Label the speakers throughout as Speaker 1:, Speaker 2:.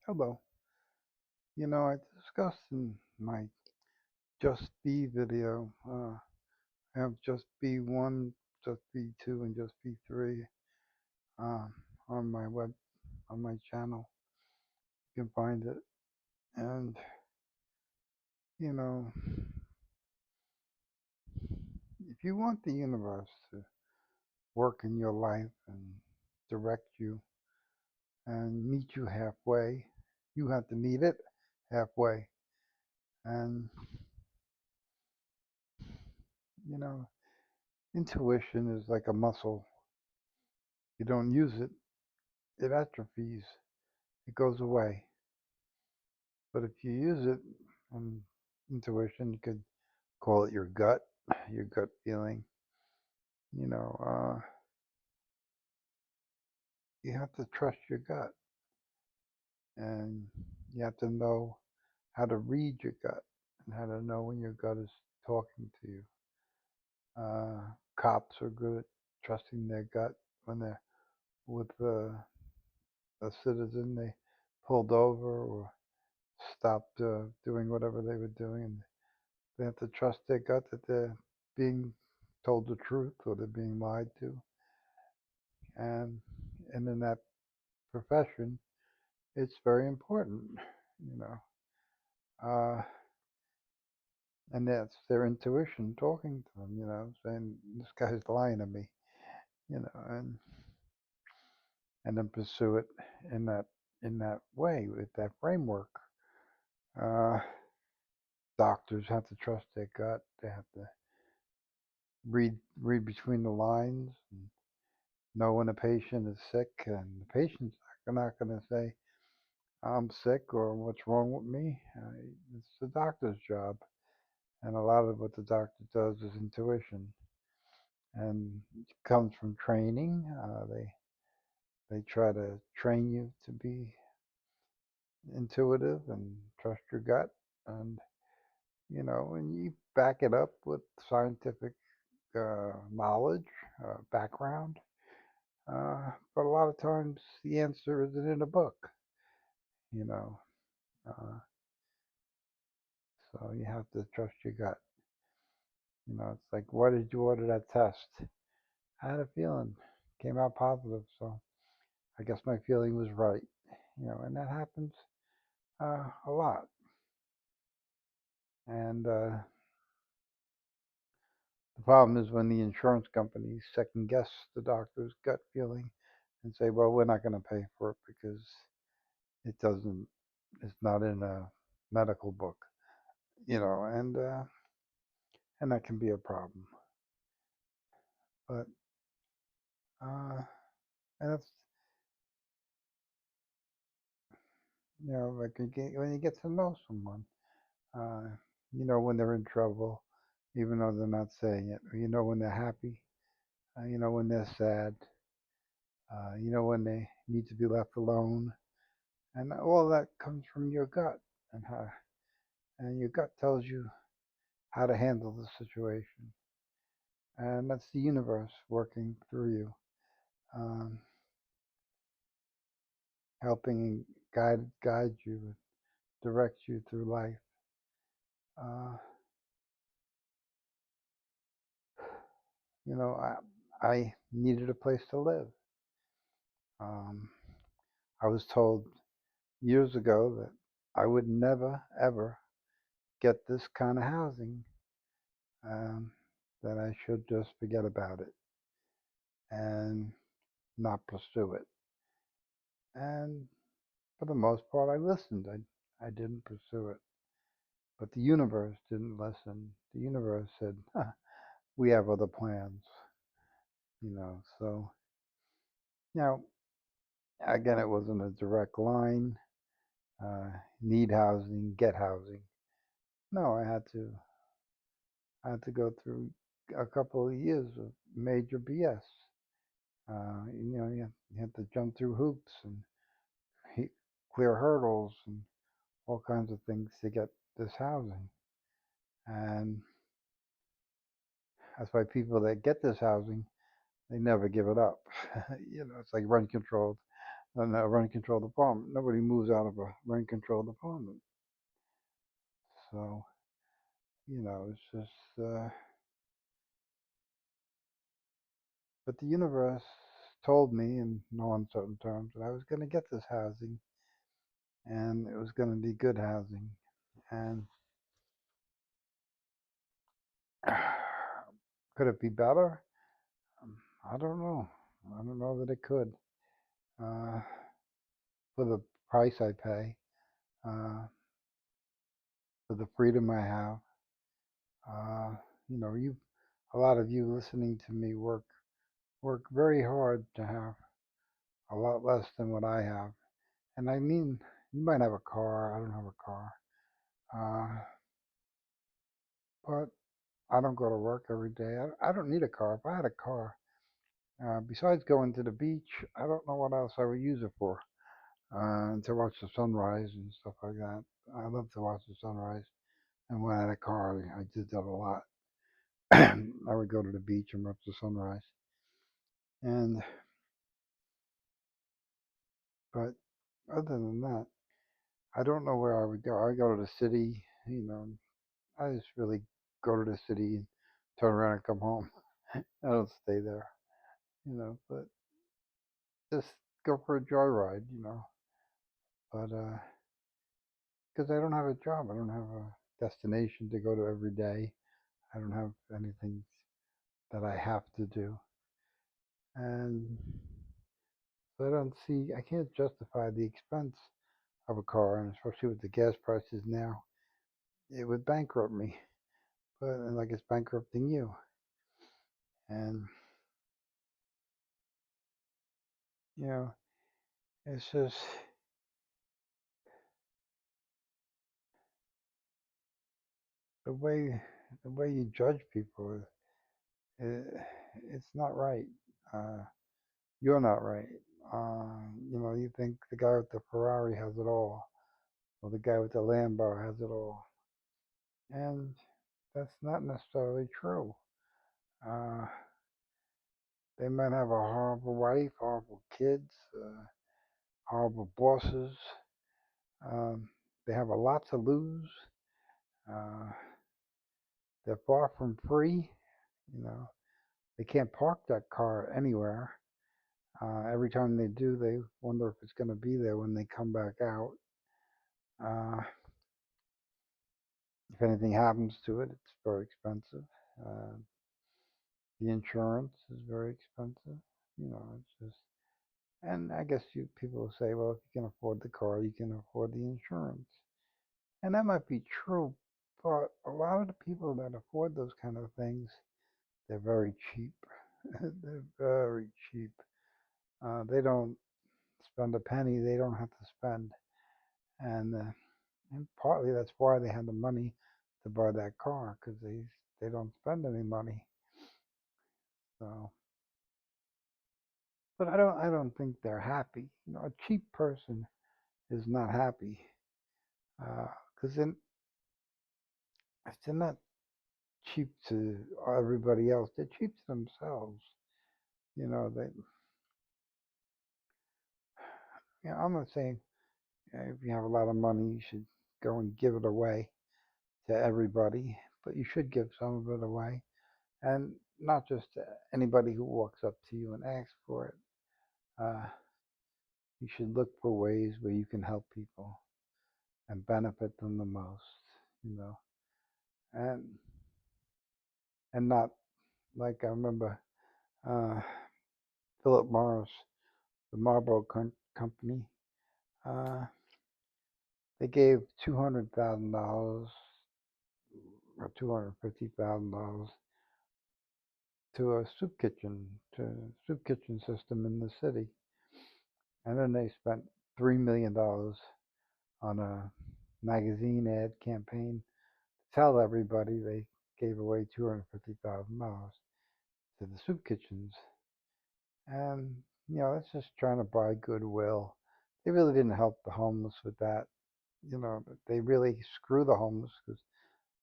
Speaker 1: Hello. I discussed in my Just Be video. I have Just Be 1, Just Be 2, and Just Be 3 um, on my on my channel. You can find it. And, you know, if you want the universe to work in your life and direct you and meet you halfway, you have to meet it halfway. And, you know, intuition is like a muscle. You don't use it, it atrophies, it goes away. But if you use it on intuition, you could call it your gut feeling. You know, you have to trust your gut, and you have to know how to read your gut and how to know when your gut is talking to you. Uh, Cops are good at trusting their gut when they're with a citizen they pulled over or stopped doing whatever they were doing, and they have to trust their gut that they're being told the truth or they're being lied to. And in that profession, it's very important, you know. Uh, and that's their intuition talking to them, saying this guy's lying to me, and then pursue it in that way with that framework. Uh, Doctors have to trust their gut. They have to read between the lines and know when a patient is sick, and the patient's not going to say, I'm sick or what's wrong with me. It's the doctor's job. And a lot of what the doctor does is intuition. And it comes from training. They try to train you to be intuitive and trust your gut. And, and you back it up with scientific knowledge, background. But a lot of times the answer isn't in a book, you know. Uh, so you have to trust your gut. It's like, why did you order that test? I had a feeling, came out positive, so I guess my feeling was right. And that happens a lot. And the problem is when the insurance companies second guess the doctor's gut feeling and say, well, we're not going to pay for it because it doesn't, it's not in a medical book, and that can be a problem. But uh, and that's like when you get to know someone, uh, when they're in trouble, even though they're not saying it, or when they're happy, when they're sad, when they need to be left alone, and all that comes from your gut, and your gut tells you how to handle the situation, and that's the universe working through you, um, helping and guide you, direct you through life. Uh, I needed a place to live. Um, I was told years ago that I would never, ever get this kind of housing, um, that I should just forget about it and not pursue it. And for the most part, I listened. I didn't pursue it. But the universe didn't listen. The universe said, we have other plans, So, you know, again, it wasn't a direct line. Need housing, get housing. No, I had to go through a couple of years of major BS. You have to jump through hoops and clear hurdles and all kinds of things to get this housing. And that's why people that get this housing, they never give it up. It's like rent controlled. in a rent-controlled apartment. Nobody moves out of a rent-controlled apartment. So, it's just, but the universe told me in no uncertain terms that I was going to get this housing and it was going to be good housing. And could it be better? Um, I don't know. I don't know that it could. Uh, for the price I pay, uh, for the freedom I have, uh, a lot of you listening to me work very hard to have a lot less than what I have. And I mean, you might have a car. I don't have a car. Uh, but I don't go to work every day. I don't need a car. If I had a car, besides going to the beach, I don't know what else I would use it for. To watch the sunrise and stuff like that. I love to watch the sunrise. And when I had a car, I did that a lot. I would go to the beach and watch the sunrise. And but other than that, I don't know where I would go. I go to the city. I just really go to the city and turn around and come home. I don't stay there. But just go for a joyride. But because I don't have a job, I don't have a destination to go to every day. I don't have anything that I have to do, and so I can't justify the expense of a car, and especially with the gas prices now, it would bankrupt me. But like it's bankrupting you, and you know, it's just the way the way you judge people. It, it's not right. Uh, you're not right. You think the guy with the Ferrari has it all, or the guy with the Lambo has it all, and that's not necessarily true. Uh, they might have a horrible wife, horrible kids, horrible bosses. Um, they have a lot to lose. Uh, they're far from free. You know, they can't park that car anywhere. Every time they do, they wonder if it's going to be there when they come back out. Uh, if anything happens to it, it's very expensive. Uh, the insurance is very expensive. It's just, and I guess people will say, well, if you can afford the car, you can afford the insurance. And that might be true, but a lot of the people that afford those kind of things, they're very cheap. They're very cheap. They don't spend a penny they don't have to spend. And partly that's why they had the money to buy that car because they don't spend any money. So, but I don't think they're happy. A cheap person is not happy because then if they're not cheap to everybody else, they're cheap to themselves. They. I'm not saying if you have a lot of money, you should go and give it away to everybody, but you should give some of it away, and not just to anybody who walks up to you and asks for it. Uh, you should look for ways where you can help people and benefit them the most, you know, and not like I remember uh, Philip Morris, the Marlboro Company. Uh, they gave $200,000 or $250,000 to a soup kitchen system in the city, and then they spent $3 million on a magazine ad campaign to tell everybody they gave away $250,000 to the soup kitchens, and it's just trying to buy goodwill. They really didn't help the homeless with that. They really screw the homeless because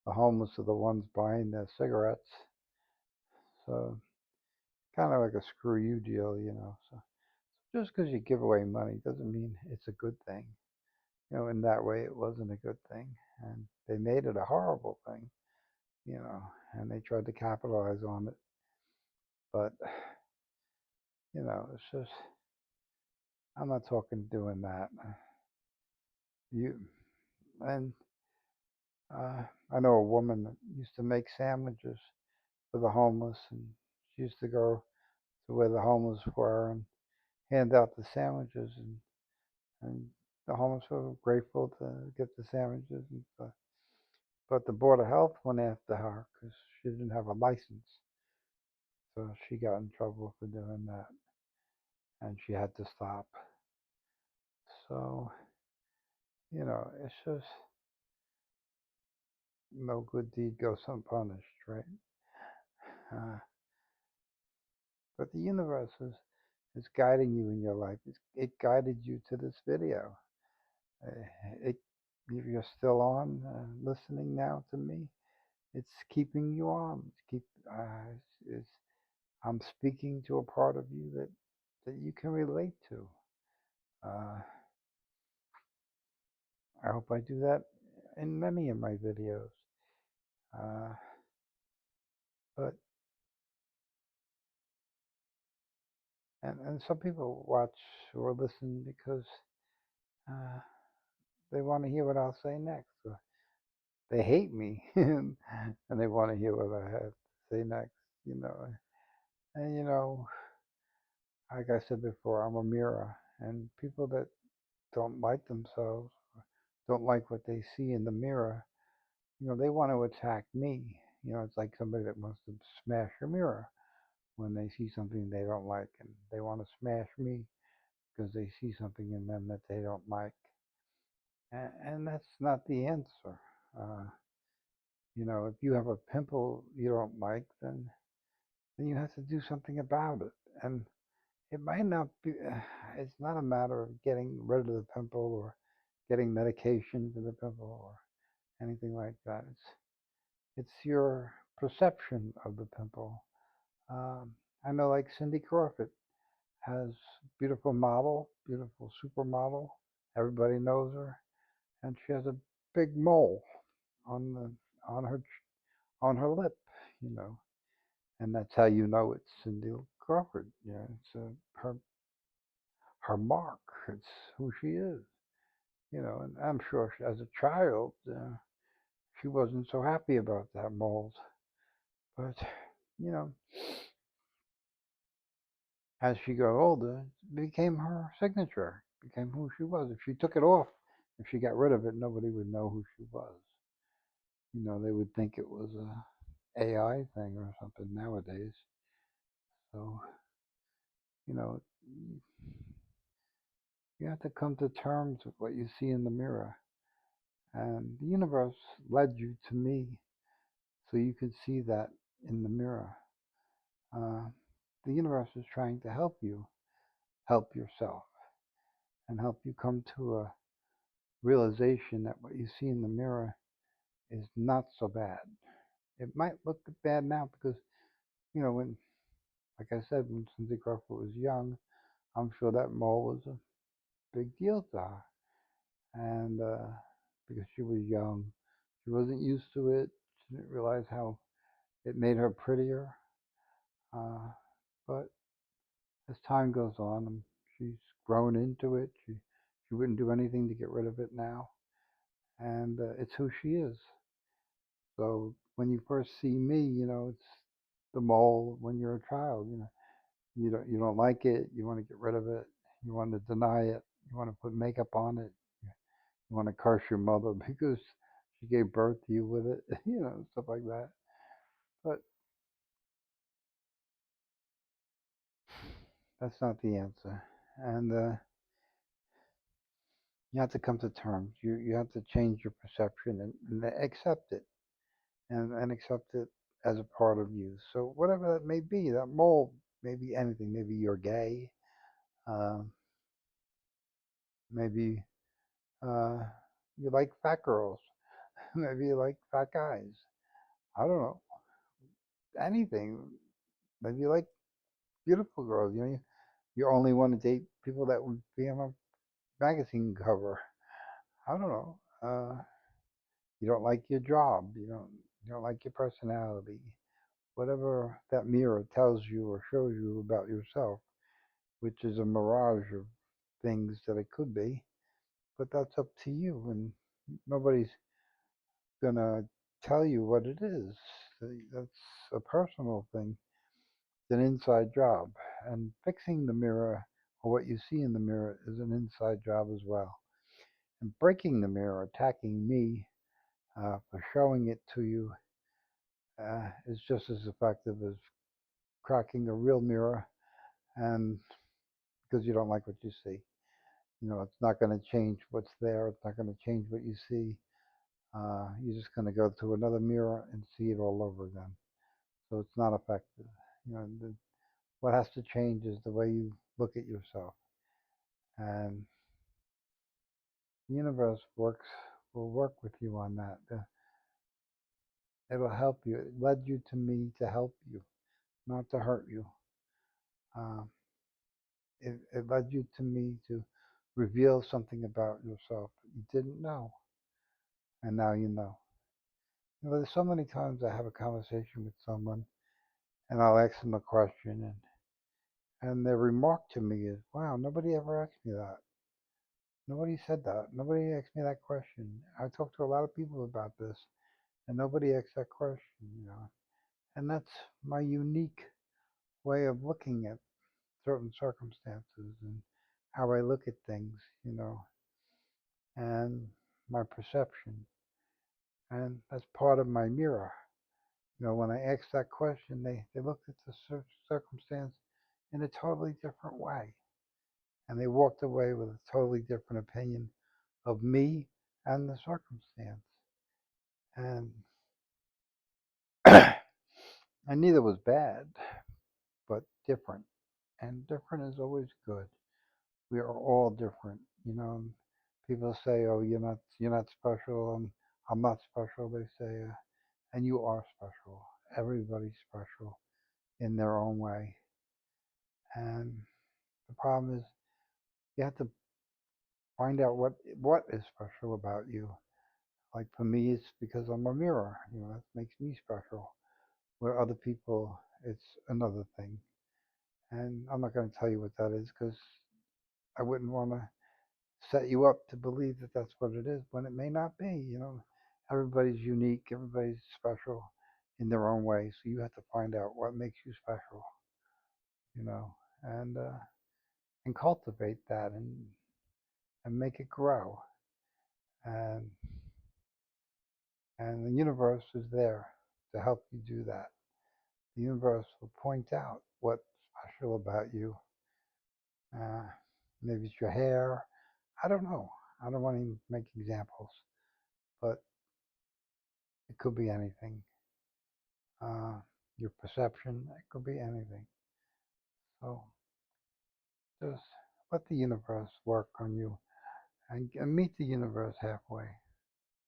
Speaker 1: the homeless are the ones buying their cigarettes. So kind of like a screw you deal. So just because you give away money doesn't mean it's a good thing. In that way, it wasn't a good thing, and they made it a horrible thing. And they tried to capitalize on it. But it's just I'm not talking doing that. You and I know a woman that used to make sandwiches for the homeless, and she used to go to where the homeless were and hand out the sandwiches, and the homeless were grateful to get the sandwiches and stuff. But the Board of Health went after her because she didn't have a license, so she got in trouble for doing that, and she had to stop. So it's just no good deed goes unpunished, right? Uh, but the universe is guiding you in your life. It guided you to this video. It, if you're still on listening now to me, it's keeping you on. It's, I'm speaking to a part of you that you can relate to. Uh, I hope I do that in many of my videos. Uh, but and some people watch or listen because uh, they want to hear what I'll say next. Or they hate me and they want to hear what I have to say next. You know, and like I said before, I'm a mirror, and people that don't like themselves, don't like what they see in the mirror, they want to attack me. It's like somebody that wants to smash a mirror when they see something they don't like, and they want to smash me because they see something in them that they don't like. And that's not the answer. Uh, if you have a pimple you don't like, then you have to do something about it. And it might not be, it's not a matter of getting rid of the pimple or getting medication for the pimple or anything like that. It's your perception of the pimple. Um, I know, like Cindy Crawford has beautiful model, beautiful supermodel. Everybody knows her, and she has a big mole on the on her on her lip, you know, and that's how you know it's Cindy Crawford. Yeah, it's her mark. It's who she is, And I'm sure as a child, she wasn't so happy about that mold, but you know, as she got older, it became her signature, became who she was. If she took it off, if she got rid of it, nobody would know who she was. They would think it was a AI thing or something nowadays. So, you know, you have to come to terms with what you see in the mirror. And the universe led you to me so you could see that in the mirror. Uh, the universe is trying to help you help yourself and help you come to a realization that what you see in the mirror is not so bad. It might look bad now because, when, like I said, when Cindy Crawford was young, I'm sure that mole was a big deal to her. And because she was young, she wasn't used to it. She didn't realize how it made her prettier. But as time goes on, she's grown into it. She wouldn't do anything to get rid of it now. And it's who she is. So when you first see me, it's the mole when you're a child. You don't like it. You want to get rid of it. You want to deny it. You want to put makeup on it. You want to curse your mother because she gave birth to you with it. Stuff like that. But that's not the answer. And you have to come to terms. You have to change your perception and accept it, and accept it as a part of you. So whatever that may be, that mole may be anything. Maybe you're gay. Uh, maybe uh, you like fat girls. Maybe you like fat guys. I don't know. Anything. Maybe you like beautiful girls. You only want to date people that would be on a magazine cover. I don't know. You don't like your job. You don't like your personality. Whatever that mirror tells you or shows you about yourself, which is a mirage of things that it could be, but that's up to you, and nobody's gonna tell you what it is. That's a personal thing. It's an inside job, and fixing the mirror or what you see in the mirror is an inside job as well. And breaking the mirror, attacking me for showing it to you, is just as effective as cracking a real mirror, and because you don't like what you see. It's not going to change what's there. It's not going to change what you see. You're just going to go to another mirror and see it all over again. So it's not effective. What has to change is the way you look at yourself. And the universe will work with you on that. It'll help you. It led you to me to help you, not to hurt you. Um, it led you to me to reveal something about yourself that you didn't know, and now you know. There's so many times I have a conversation with someone, and I'll ask them a question, and their remark to me is, "Wow, nobody ever asked me that. Nobody said that. Nobody asked me that question. I talked to a lot of people about this, and nobody asked that question." And that's my unique way of looking at certain circumstances and how I look at things, and my perception. And that's part of my mirror. When I asked that question, they looked at the circumstance in a totally different way. And they walked away with a totally different opinion of me and the circumstance. And and neither was bad, but different. And different is always good. We are all different. People say, "Oh, you're not special," and I'm not special. They say, and you are special. Everybody's special in their own way. And the problem is you have to find out what is special about you. Like for me, it's because I'm a mirror. That makes me special. Where other people, it's another thing. And I'm not going to tell you what that is because I wouldn't want to set you up to believe that that's what it is when it may not be. Everybody's unique. Everybody's special in their own way. So you have to find out what makes you special. You know, and uh, and cultivate that and make it grow. And and the universe is there to help you do that. The universe will point out what's special about you. Uh, Maybe it's your hair. I don't know. I don't want to make examples, but it could be anything. Uh, your perception, it could be anything. So just let the universe work on you and meet the universe halfway.